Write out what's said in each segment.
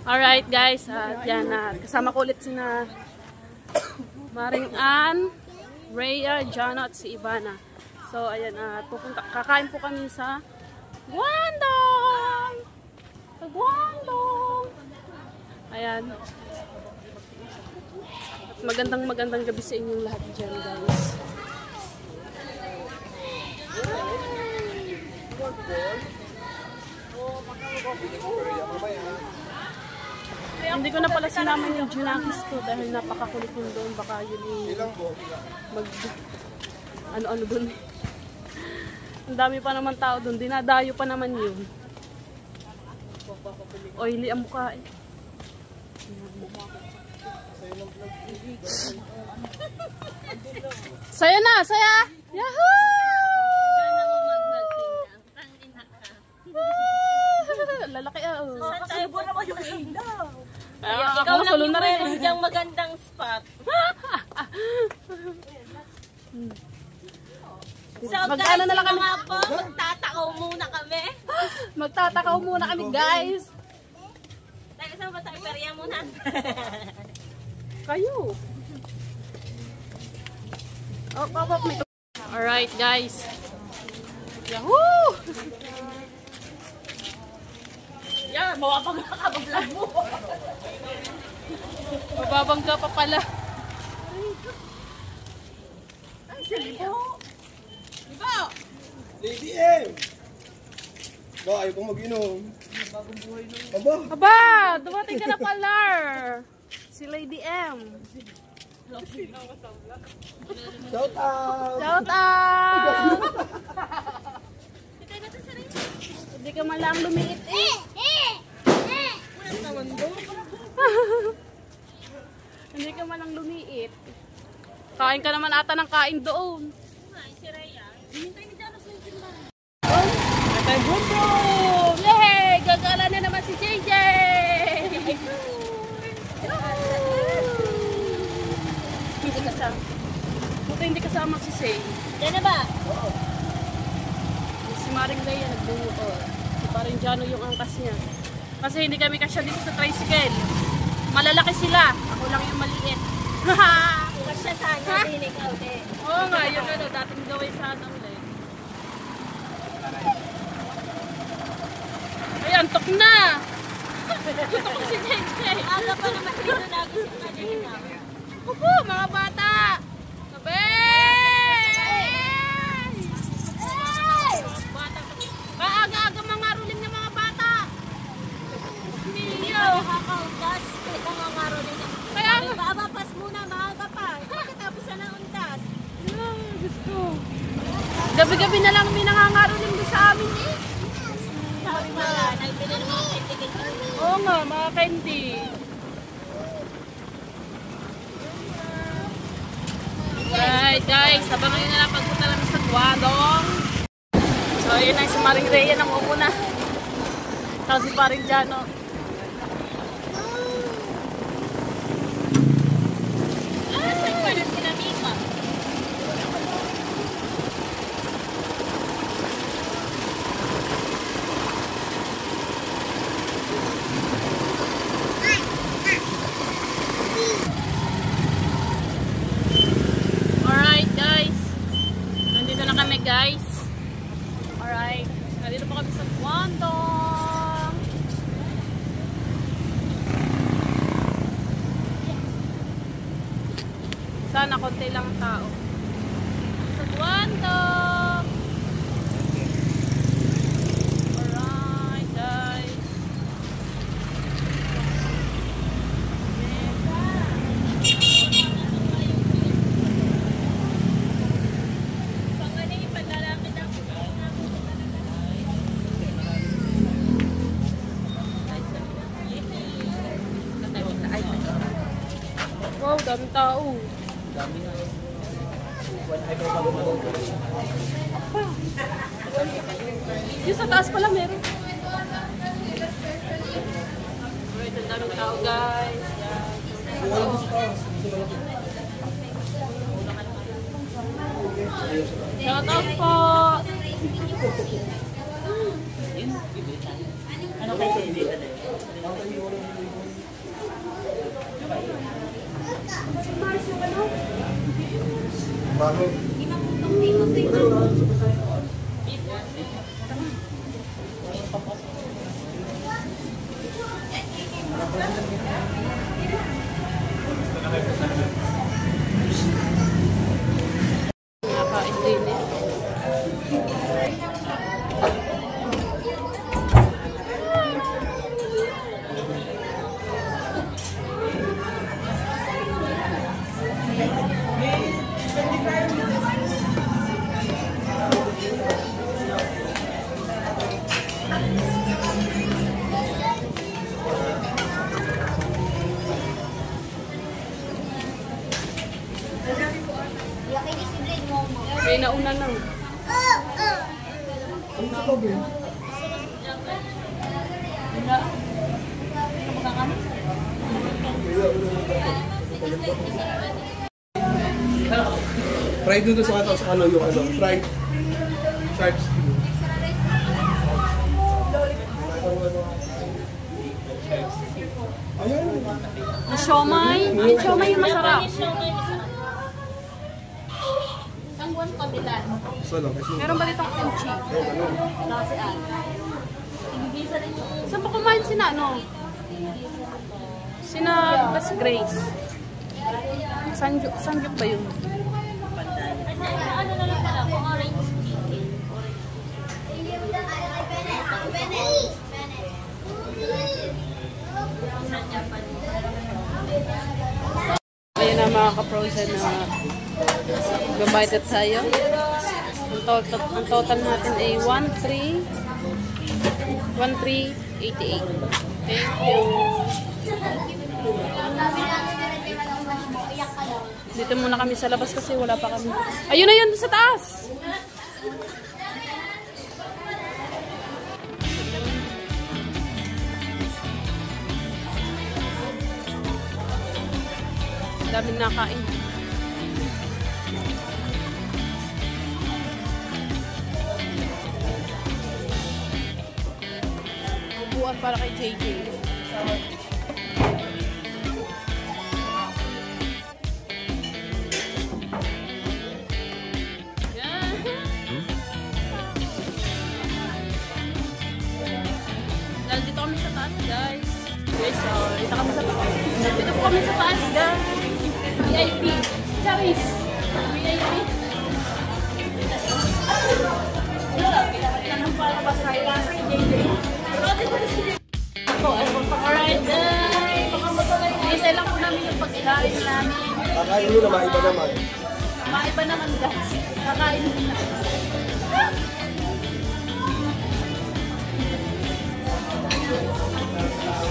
Alright guys, yan kasama ko ulit sina Maring Ann, Rhea, Jano at si Ivana. So ayan, kakain po kami sa Guangdong! Sa Guangdong! Ayan. At magandang gabi sa inyong lahat dyan guys. Hindi ko na pala sinama yung Junakis ko dahil napakakulit yun doon. Baka yun mag ano doon eh. Ang dami pa naman tao doon. Dinadayo pa naman yun. Oily ang mukha eh. Saya na! Saya! Yahoo! Lalaki oh. Kasi buwan naman yung ilaw. Ikaw lang yung meron diyang magandang spot. So guys, na lang kami. Magtatakaw muna kami. Magtatakaw muna kami guys. Tayo saan ba tayo? Perya muna. Kayo. Oh, pop me. Alright guys. Yahoo! Yan, mawapag ka mag-vlog mo. Mababangga pa pala. Ay, si Libo. Libo! Lady M! Ba, ayaw kong mag-inom. Bagong buhay nun. Aba, dumating ka na pala. Si Lady M. Shout out! Shout out! Hindi ka man lang lumiit eh. Hindi ka man lang lumiit. Kain ka naman ata ng kain doon. Si Rhea. Hintay ni Jano sa yung Kay Brum! Yehey! Gagala na naman si JJ! Hindi kasama. Buti hindi kasama si Say. Yan na ba? Oo. Si Maring Leia nagbungo. Si Paring Jano yung angkas niya. Kasi hindi kami kasya dito sa tricycle. Malalaki sila. Ako lang yung maliit. Kasya sana din ikaw din. Oo nga, yun ano. Dating gawin sa anong ulit. Ay, antok na! Antok si JJ. Aga pa naman dito nagising kanina. Opo, mga bata! Kaaga-aga mga ruling ng mga bata. Hindi pa nakakauntas. Ito nga ngaro din. Kaya nga. Babapas muna, maaga pa. Pagkatapos na ng untas. Gusto. Gabi-gabi na lang may nangangaroling doon sa amin eh. Sabi mo nga, nagbili ng mga candy. Oo nga, mga candy. Alright guys, sabangan nyo na lang pagpunta namin sa Guangdong. So yun ang si Maring Rhea nang umuna. Tapos si Paring Jano. Saan pa na sila Mika? Alright guys, nandito na kami guys. Alright, nandito pa kami sa Guangdong. Sana konti lang tao. Sa Guangdong. Alright guys. Wow, daming tao. Dami na. Yung sa taas pala meron. Alright, ang daming tao guys. Shout out po! Ano Bakit? Nakain din eh. May nauna na. Fried noodles sa ano yung ano, fried shark stew. Ayan. Ang siomay. Ang siomay yung masarap. Ang buwan kabilan. So lang, kasi Meron ba ditong kimchi? Kasi ibigisa rin yung Saan ba kumain sina ano? Sina Bas Grace. Sanjuk ba yun? ano na lang pala, kung orange chicken. Ayan na mga ka-frozen na gumbayad tayo. Ang total natin ay 1,388. Thank you. Dito muna kami sa labas kasi wala pa kami. Ayun na yun sa taas! Daming nakain. Upuan para kay JJ. Dito kami sa taas, guys. Guys, dito kami sa taas. Dito po kami sa taas, guys. VIP. Charis. VIP. Tanong para ba sa'yo? Sa JJ. Alright, guys. Hintay lang po namin yung pagkain namin. kakain nyo na maiba naman. Maiba naman, guys. Kakain na.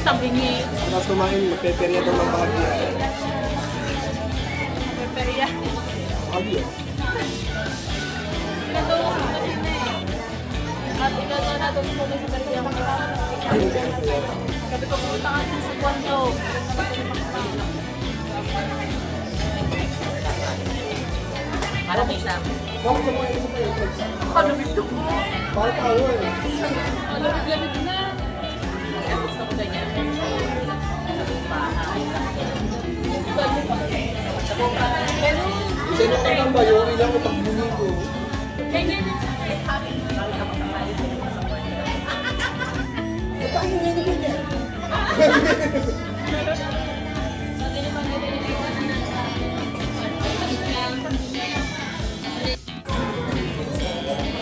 Tabingi. Tapos kumain, magpeperya daw ng bahagya. Peperia. Bahagya. Pinatulong ko kasi na eh. At ikaw na natin po sa Peperia. Sabi ko pumunta ka sa kwanto. Malamig na. Bakit sa mga isa pa yun? Kalamig to ko. Para tayo eh. Kalamig na. Gusto ko ganyan. Sino ka lang ba yung ilang ko pagbuli ko? Ganyan na sa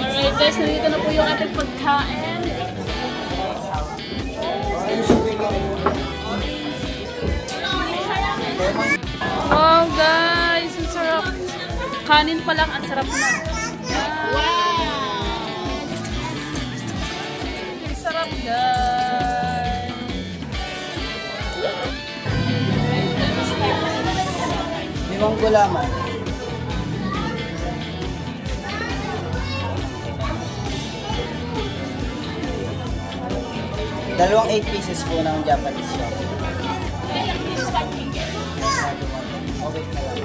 Alright guys, nandito na po yung ating pagkain. Wow guys, ang sarap. Kanin pa lang, ang sarap na. Wow! Ang sarap guys. Limang gulaman. Dalawang 8 pieces po ng Japanese shop. Okay na lang.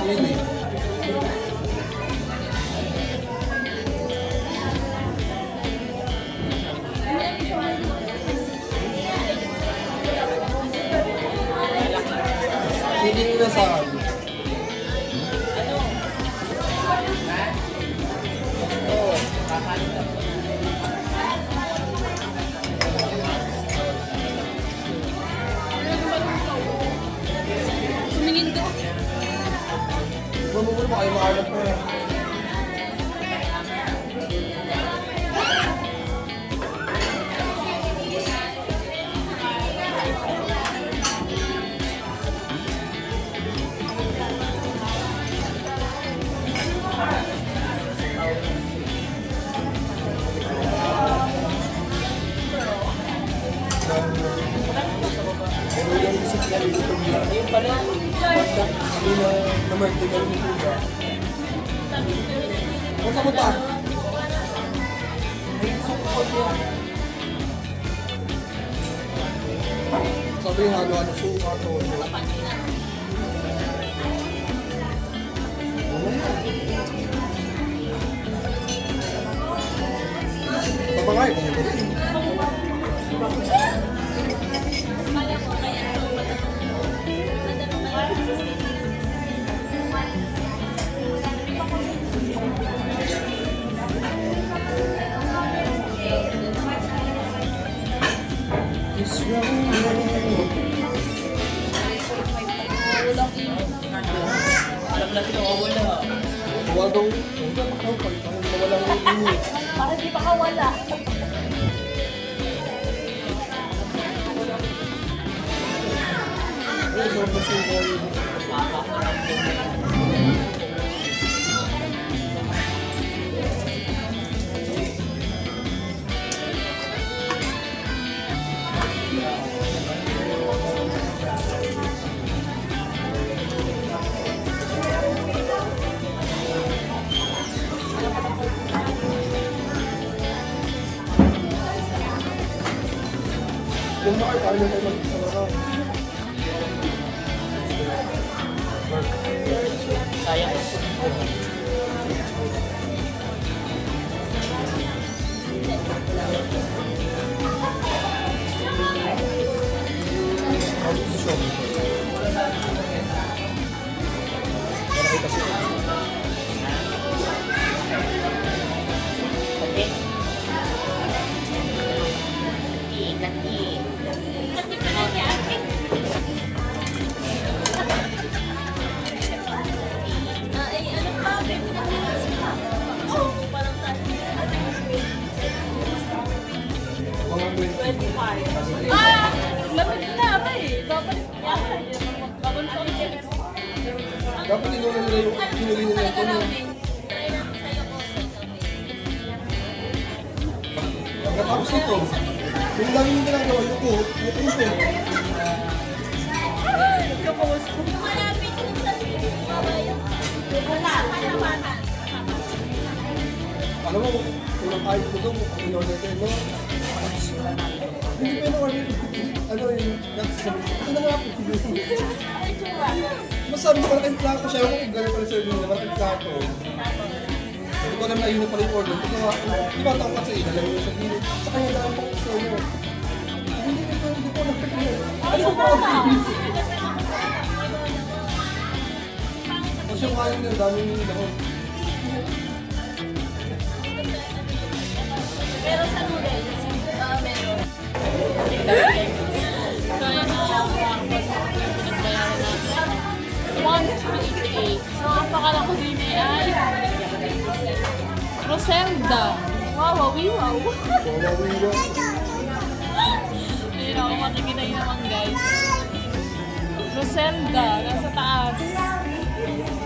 Sili. Sili na sa Sumingin ko. Bumubul mo kayo maalat pa. Ayun pala. Sabi na birthday ka rin nito ba? Punta mo ta? Sabi yung halo-halo suka to. Papangay ko nito rin. Alam natin ako wala. Wala daw. Para di pa kawala. Sobrang suka yun. Kung makakain na tayo mag-isara. Sayang. Lapit na ba eh. Babalik yata. Babalik ko ulit. Dapat inulan nila yung pinuli nila ito. Pagkatapos nito, yung lagi nila lang gawa, yung puso. Alam mo, kung kahit ko ito, kung in-order ko, no? Hindi ko in-order. Ano yung nagsasabi? Ito na nga po. Masabi ko malaking plato siya. Kung gano'n pala serving nila, malaking plato. Hindi ko alam na yun na pala yung order. Ito nga, di ba tangkat sa ina? Lagay mo sa gilid. Sa kanya na lang po sa inyo. Hindi ko nagpapit. Ano ko ba? Kasi yung kain nila, daming dahon. Pero sa noodles, meron. Kaya na lang pinagbayaran natin. 188. So, ang pangalan ko din ay Roselda. Wow, wow. Ayun ako, makikita nyo naman guys. Roselda, nasa taas.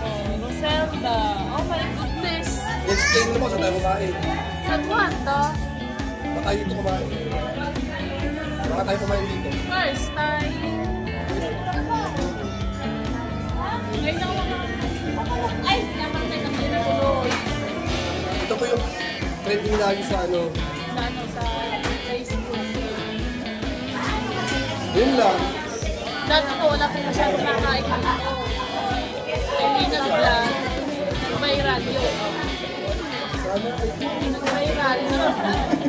Oh, Roselda. Oh my goodness. Explain mo sa tayo kumain. Sa kwento? Baka dito kumain. Baka tayo kumain dito. First time. Ngayon ako Ay, naman na naman. Ito po yung trending lagi sa ano. sa Facebook. Yun lang. Dati ko wala po masyadong nakain. Sana ay Nag-viral.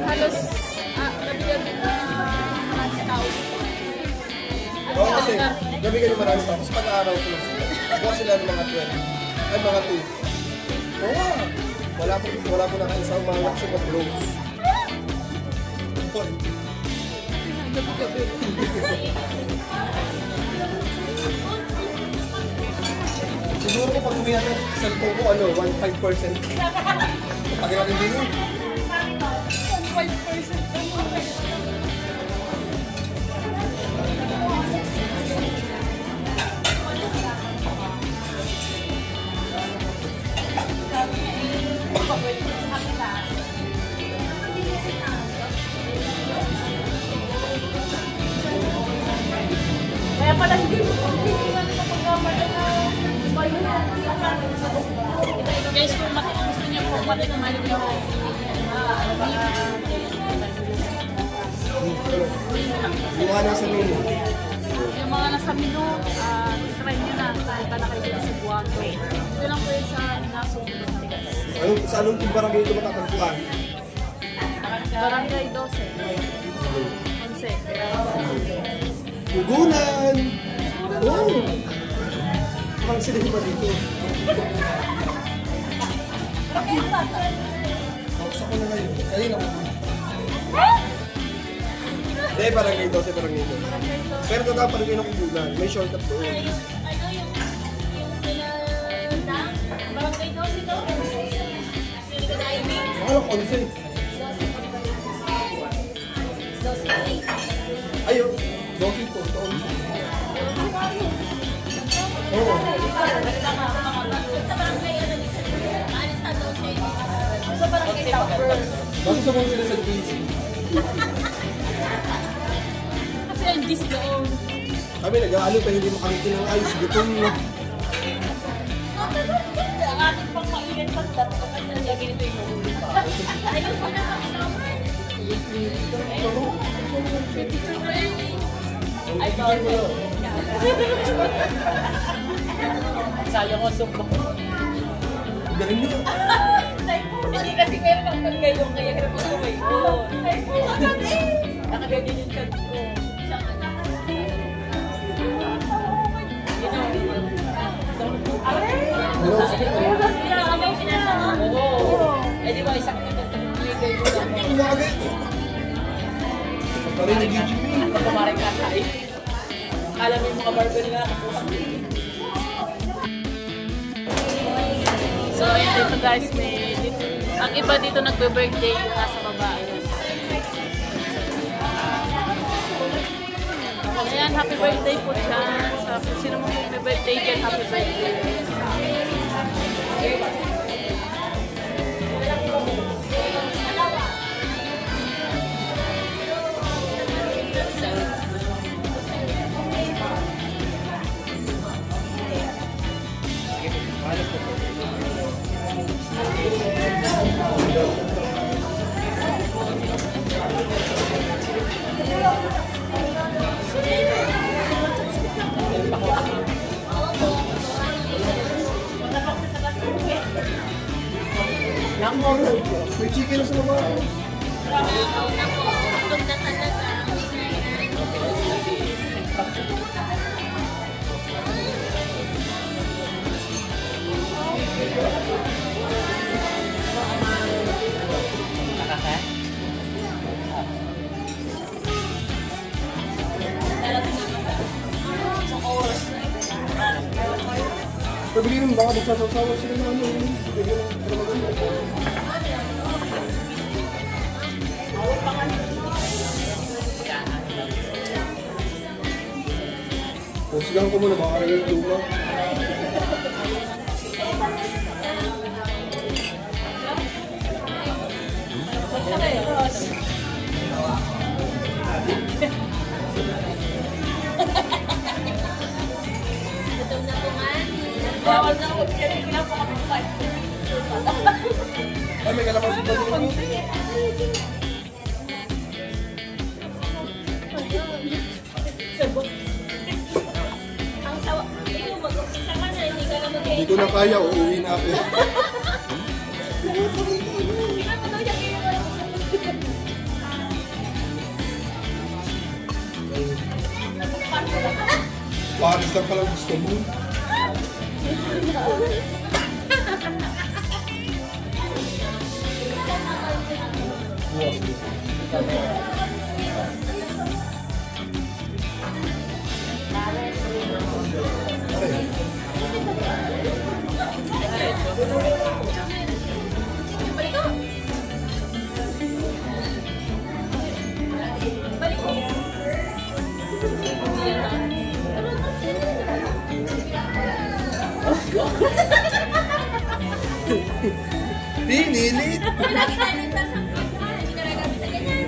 Halos, nabigyan na maraming tao. oo, kasi gabi kayo marami pa. Tapos pag-araw ko lang sila. Bukas sila ng mga 12. Ay, mga 2. Oo. Wala po na kayo sa mga laksong of blows. Siguro ko pag umiyak ng cellphone ko, 1.5%. Pag natin din yun. 5%. Kaya pala hindi naman kapag-gamala na bayo na. Guys, kung gusto niyo po matikman niyo Yung na sa menu. yung mga nasa menu, try nyo na kahit pa na kayo dito sa Buwango. Ito lang po yun sa Nasong Tigas. Sa anong barangay ito matatagpuan? Barangay 12. 11. Pugunan! Oh! Parang sila ba dito? Tapos ako na ngayon. Kanina ko. Hindi, barangay 12, barangay 12. Pero totoo pa rin kayo ng Pugunan. May shortcut doon. Ano yung barangay 12 ito? Akala ko 11. Ayun. 12 po. Ito 11. Oo. Bakit sa mga sila sa GC? Kasi ang gis doon. Kami nag-aalo pa hindi makangiti ng ayos. Gutom na. Ang ating pang mainit pagdat ko kasi lagi nito yung mahuli pa. Ayun pa na ay, Sayang ko subo. Galing nyo. hindi kasi meron ang pagkayong kaya hirap ko gawin ko. Ay po, agad eh! Nakaganyan yung chat ko. Siyang anak. Hello, sakit na. Oo. Eh di ba isang nagtagligay ko lang. Bakit? Parang nag-GGP. Pag kumaring kasay. Alam mo yung mga barber nga nakuha. So, yun dito guys, ang iba dito nagbe-birthday yung nasa baba. Ayan, happy birthday po dyan. Sa sino mo may birthday dyan, happy birthday. May chicken sa baba. Pabili naman baka magsasawa sila na ano. Sigahan ko muna baka rin yung luma. Bawal na ako kasi pinapakapit. Ay, may kalamansi pa din mo. Ang sawa. Ikaw mag-umpisa ka na, hindi ka na mag-edit. Hindi ko na kaya, uuwi na ako. Paris lang pala gusto mo. Pinilit! Lagi tayo nagsasampit ha, hindi ka nagamit na ganyan.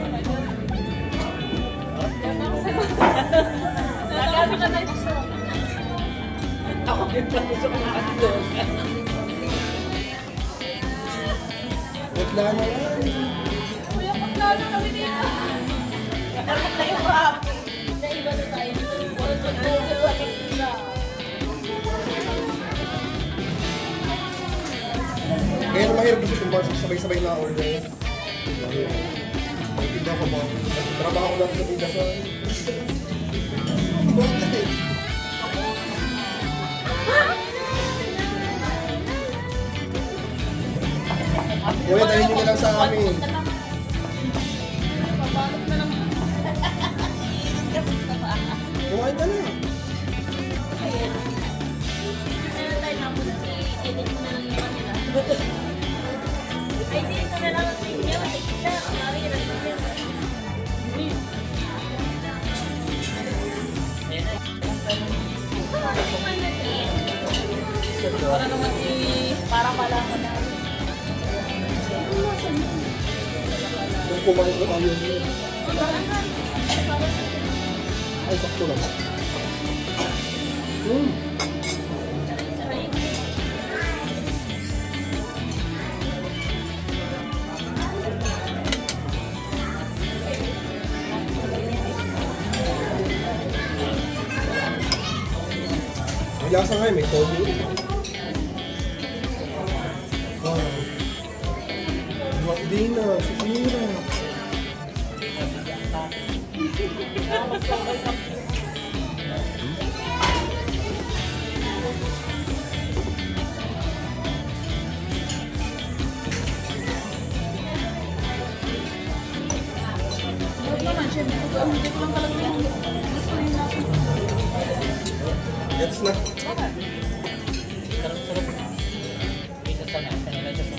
Nagamit ka na ito sa Ako din pa gusto kong hotdog. Wala na yan. Kuya, paklalo kami dito. dapat na yung rap. Naiba na tayo. Kaya na mahirap kasi kung bakit sabay-sabay na order. Hindi ako ba? Trabaho lang sa bigasan. Bakit? Kuya, dahil nyo na lang sa amin. Kumain ka na. Meron tayo na po edit mo na lang yung kanila. Ay, dito na lang ang video. Ay, isa. Mami, na lang yung Para naman para malaman na. Kung kumain ko ayaw nyo. Ay, sakto lang. May lasa nga may toyo. Di na, sikira. Gets na. Sarap-sarap. Isa sana. Kanila siya sa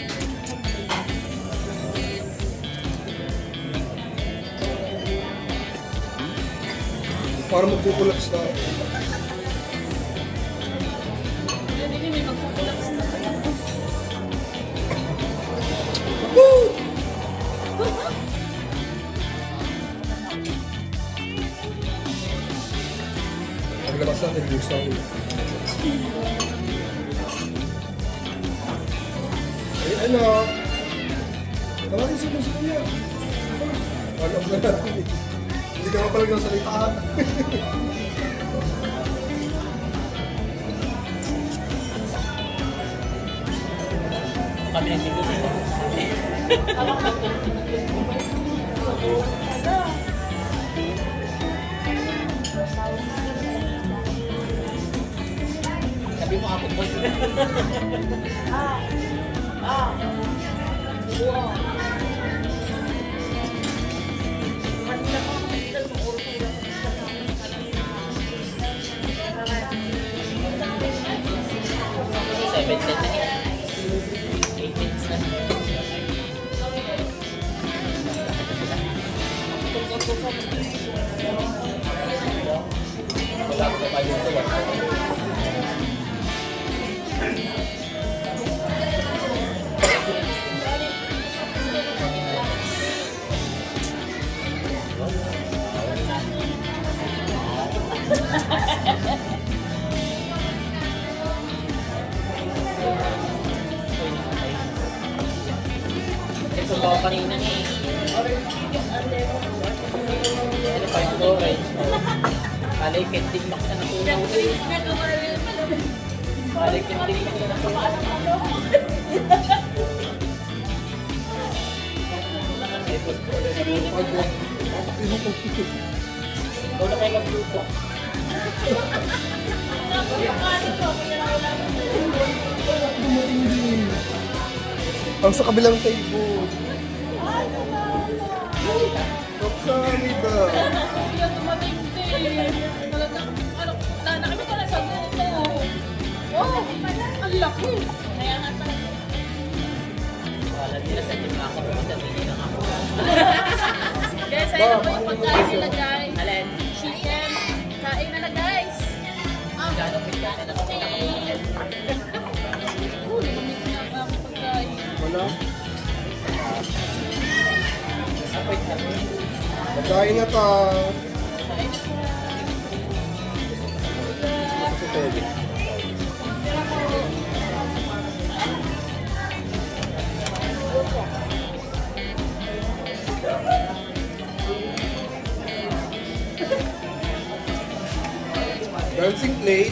Para magkukulaps na. Hindi may magkukulaps na. Paglabas natin yung sound. Ay, ano? Tawagin sila sa kanya. Alam na natin. Hindi ka nga pala ng salitaan. kami ng tigil. Sabi mo ako po. Wala ko pa yung tuwa. Ito ba kanina ni? Ano pa yung orange? Alay, kenting max na natulog. Alay, kenting max na natulog. Ikaw na kayo mag-luto. Dumating din. Ang sa kabilang table. Kapsanita. Siya tumating din. Talagang, ano, kami pala sa ganito. Oh, ang laki. Kaya nga pala. Wala nila sa team ako. Sabihin lang ako. Guys, ayun na po yung pagkain nila, guys. Alin? Chicken. Kain na na, guys. Gano'ng pagkain na ako pinakamulit. Lumamig na ang pagkain. Wala. Wait lang. Pagkain na pa. Kain na po. Sa table. Tira po. Dancing plate.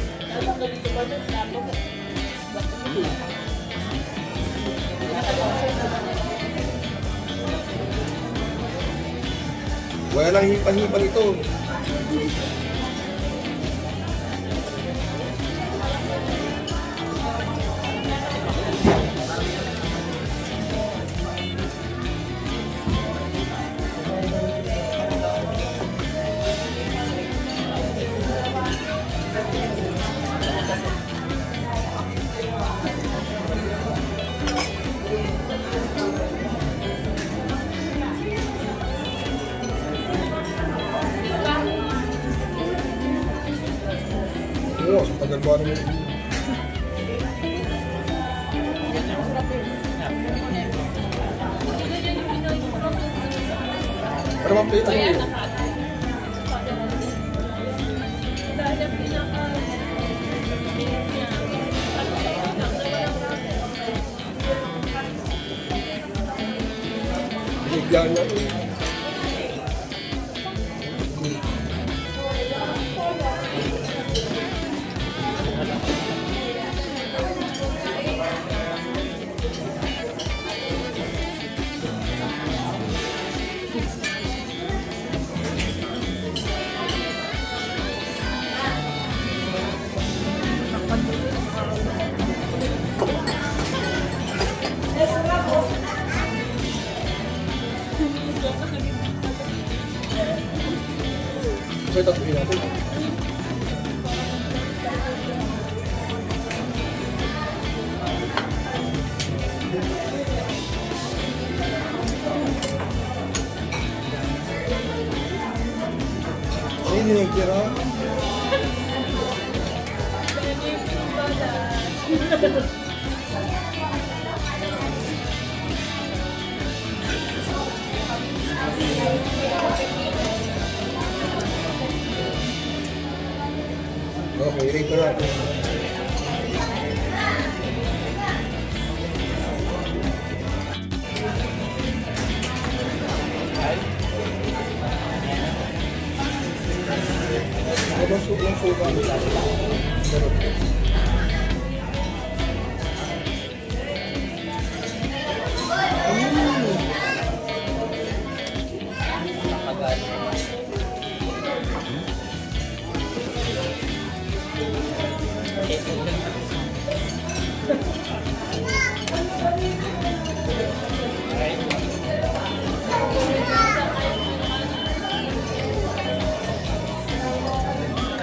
Wala lang hipan-hipan ito. Oo, sa tagal ba naman. Para ma-plate ako yun. Dahil pinaka... Bigyan na yun. So, tatuloy natin. Sino yung tira? Okay, rate na natin. Ano yung suga? Meron.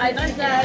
I don't know.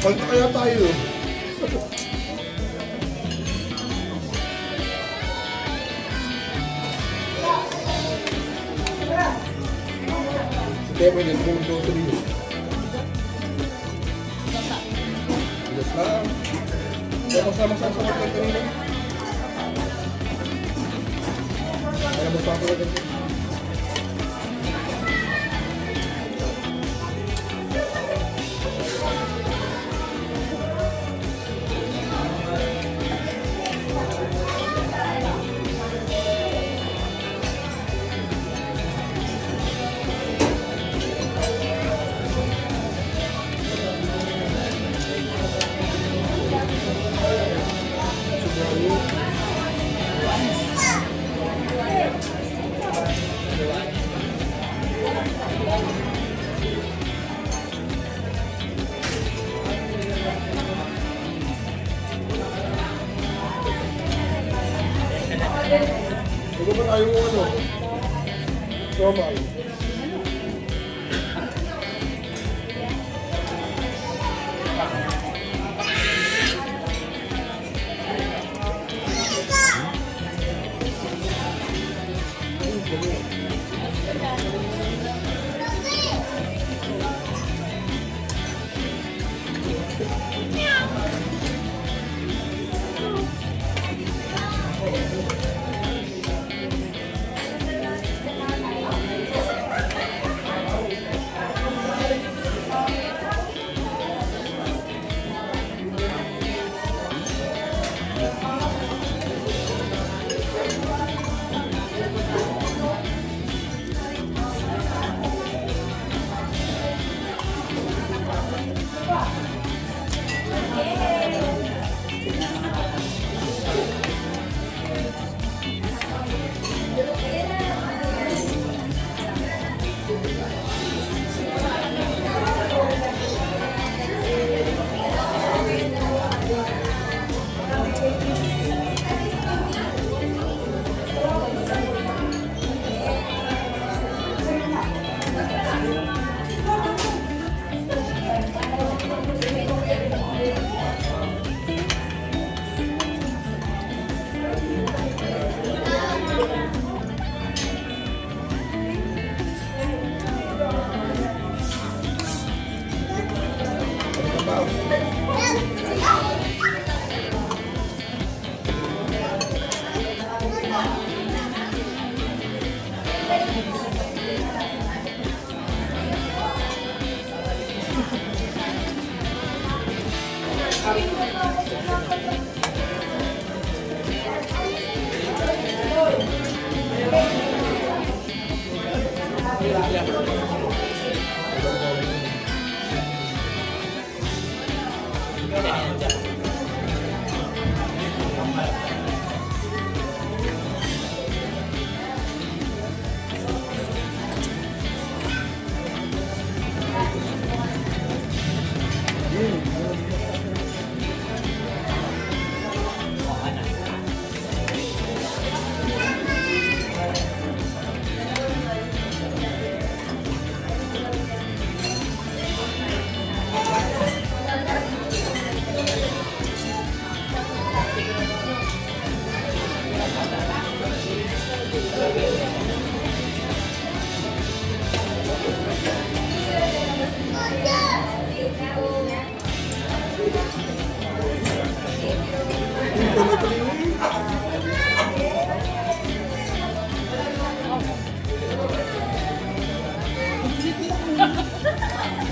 Pagka kaya tayo. Kaya pwede kung grocery yun. Yes lang. Kaya kasama-sama sa mga kanina. Kaya basta ako lang ito. Ano ba tayo mo ano? Normal.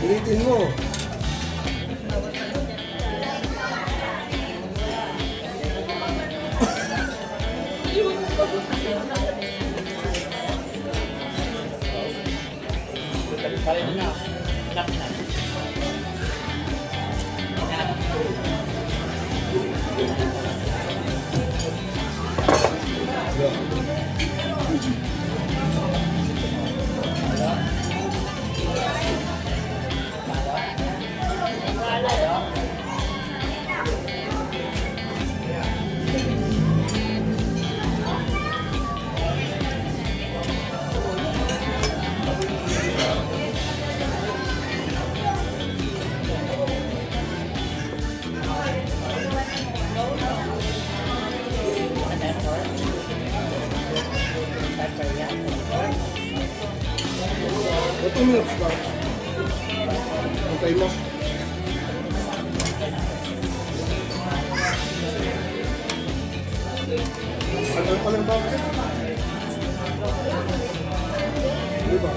Ulitin mo. 2 minutes lang. Antay mo. Ano pa lang ba? Diba?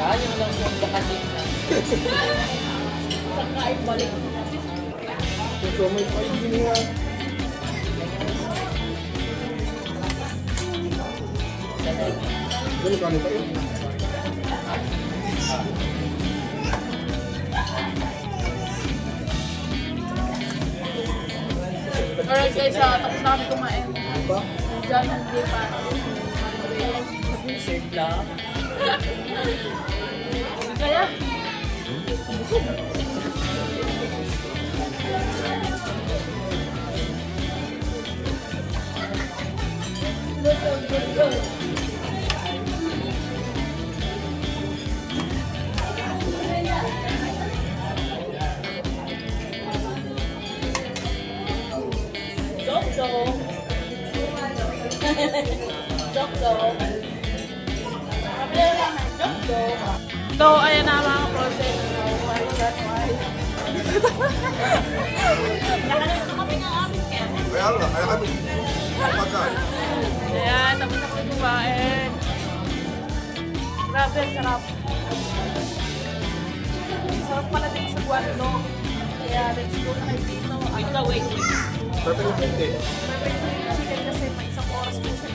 Sayang lang yung bakasyon na. Sakain balik. So may paigin nga. Ganun kano pa yun? Alright guys, tapos na kami kumain. Diba? Diyan ang hindi pa. Serve lang. Kaya, so, ayan na mga process. Nakalimutan kami ng aming kaya. Kaya nga, kaya kami. Pagkain. Ayan, tapos na kami kumain. Grabe, ang sarap. Sarap pala din sa Guando. Kaya, let's go na kayo dito. Wait. Perfect na hindi. Perfect na yung chicken kasi may isang oras po siya.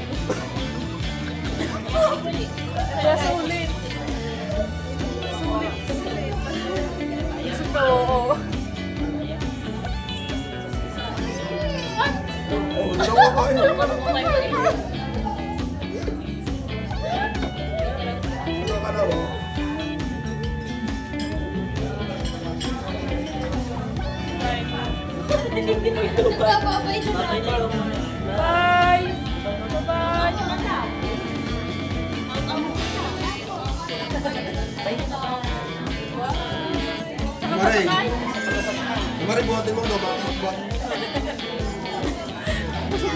Kaya sulit. Sulit. Gusto ko. Oh, nawa ka eh. Nawa ka nawa. Bye! Bye-bye! Maray. Maray, buhatin mo, no? Buhat.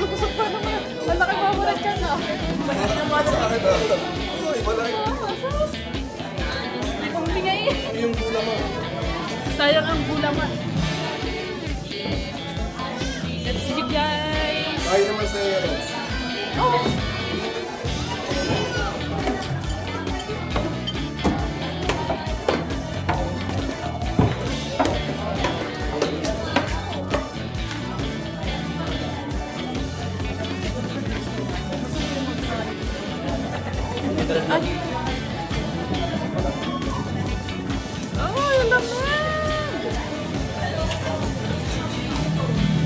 Busog pa naman. Ang laki mamulat ka na. Sa akin, Uy, malay. May kumbingay. Yung gulaman. Sayang ang gulaman. Let's see guys. Kaya naman sa iyo. Oh! Ay! Oh, yung laman!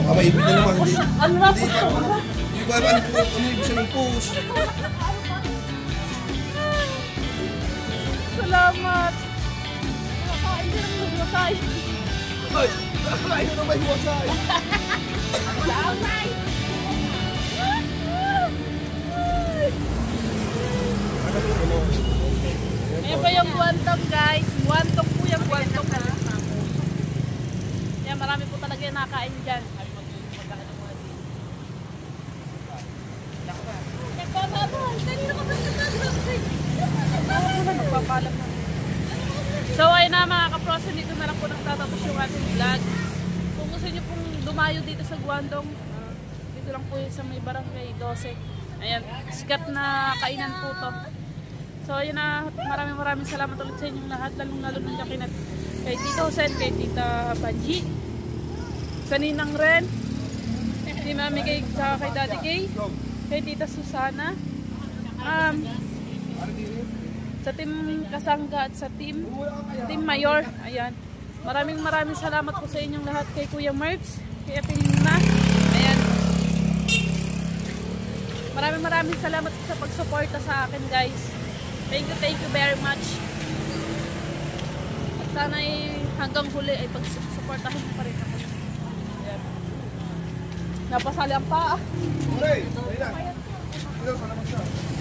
Baka maibig na naman, hindi. Ano na Hindi po? ba? Hindi ba naman ito? Ano ibig sabihin push? Salamat! Nakakain ka ng naglasay. Ay! Nakakain na may huwasay! Salamat! Ayan pa yung guantong guys. Guantong po yung guantong. Yan, marami po talaga yung nakain dyan. So ayun na mga kaprosen, dito na lang po nagtatapos yung ating vlog. Kung gusto nyo pong dumayo dito sa Guandong, dito lang po yun sa may barangay 12. Ayan, sikat na kainan po to. So ayun na, maraming salamat ulit sa inyong lahat, lalong-lalo nung yakinat kay Tito Jose, kay Tita Panji, sa Ninang Ren, si Mami kay Daddy Kay, kay Tita Susana, sa Team Kasangga at sa Team Mayor. Ayan. Maraming salamat po sa inyong lahat, kay Kuya Mervs, kay Ate Lina. Ayan. Maraming salamat sa pagsuporta sa akin, guys. Thank you very much. At sana hanggang huli ay pagsuportahin mo pa rin ako. Ayan. Napasali ang paa. Hey, ayun na. Ito, salamat siya.